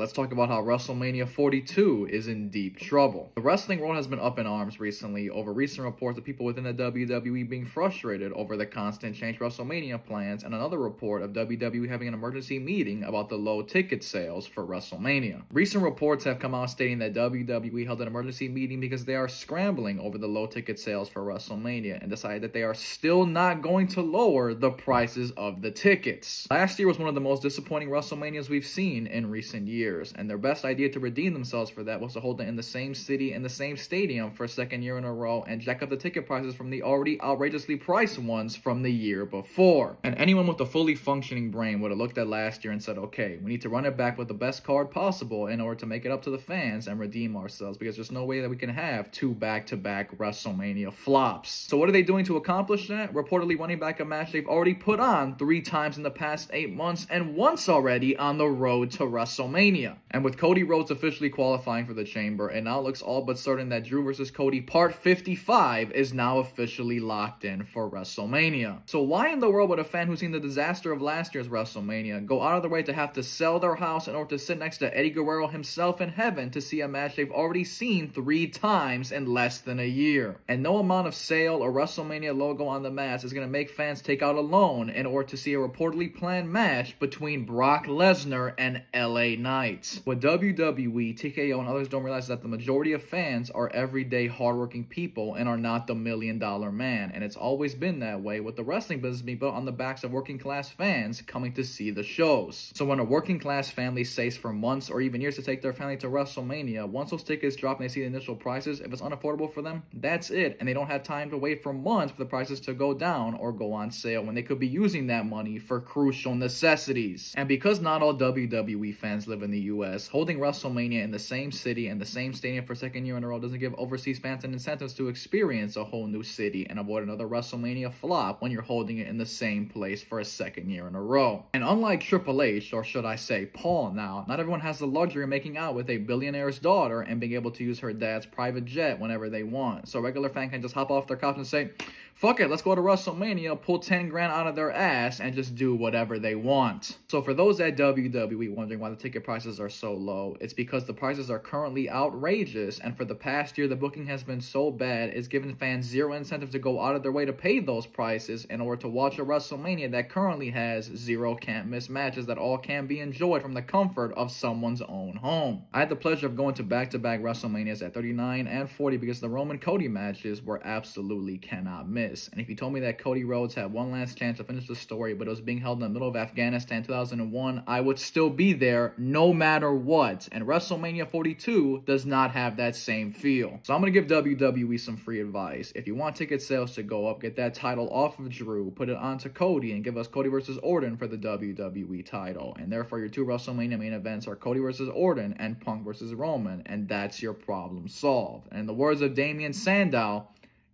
let's talk about how WrestleMania 42 is in deep trouble. The wrestling world has been up in arms recently over recent reports of people within the WWE being frustrated over the constant change WrestleMania plans, and another report of WWE having an emergency meeting about the low ticket sales for WrestleMania. Recent reports have come out stating that WWE held an emergency meeting because they are scrambling over the low ticket sales for WrestleMania and decided that they are still not going to lower the prices of the tickets. Last year was one of the most disappointing WrestleManias we've seen in recent years, and their best idea to redeem themselves for that was to hold it in the same city and the same stadium for a second year in a row and jack up the ticket prices from the already outrageously priced ones from the year before. And anyone with a fully functioning brain would have looked at last year and said, okay, we need to run it back with the best card possible in order to make it up to the fans and redeem ourselves, because there's no way that we can have two back-to-back WrestleMania flops. So what are they doing to accomplish that? Reportedly running back a match they've already put on 3 times in the past 8 months and once already on the road to WrestleMania. And with Cody Rhodes officially qualifying for the Chamber, it now looks all but certain that Drew vs. Cody Part 55 is now officially locked in for WrestleMania. So why in the world would a fan who's seen the disaster of last year's WrestleMania go out of their way to have to sell their house in order to sit next to Eddie Guerrero himself in heaven to see a match they've already seen 3 times in less than a year? And no amount of sale or WrestleMania logo on the mats is going to make fans take out a loan in order to see a reportedly planned match between Brock Lesnar and LA Knight. What WWE, TKO, and others don't realize is that the majority of fans are everyday hardworking people and are not the $1 million man. And it's always been that way, with the wrestling business being built on the backs of working class fans coming to see the shows. So when a working class family saves for months or even years to take their family to WrestleMania, once those tickets drop and they see the initial prices, if it's unaffordable for them, that's it. And they don't have time to wait for months for the prices to go down or go on sale when they could be using that money for crucial necessities. And because not all WWE fans live in the US, holding WrestleMania in the same city and the same stadium for a second year in a row doesn't give overseas fans an incentive to experience a whole new city and avoid another WrestleMania flop when you're holding it in the same place for a second year in a row. And unlike Triple H, or should I say Paul now, not everyone has the luxury of making out with a billionaire's daughter and being able to use her dad's private jet whenever they want. So a regular fan can just hop off their couch and say, fuck it, let's go to WrestleMania, pull 10 grand out of their ass, and just do whatever they want. So for those at WWE wondering why the ticket prices are so low, it's because the prices are currently outrageous, and for the past year, the booking has been so bad, it's given fans zero incentive to go out of their way to pay those prices in order to watch a WrestleMania that currently has 0 can't-miss matches that all can be enjoyed from the comfort of someone's own home. I had the pleasure of going to back-to-back WrestleManias at 39 and 40 because the Roman Cody matches were absolutely cannot miss. And if you told me that Cody Rhodes had one last chance to finish the story, but it was being held in the middle of Afghanistan 2001, I would still be there no matter what. And WrestleMania 42 does not have that same feel. So I'm going to give WWE some free advice. If you want ticket sales to go up, get that title off of Drew, put it onto Cody, and give us Cody versus Orton for the WWE title. And therefore, your 2 WrestleMania main events are Cody versus Orton and Punk versus Roman. And that's your problem solved. And in the words of Damien Sandow,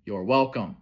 you're welcome.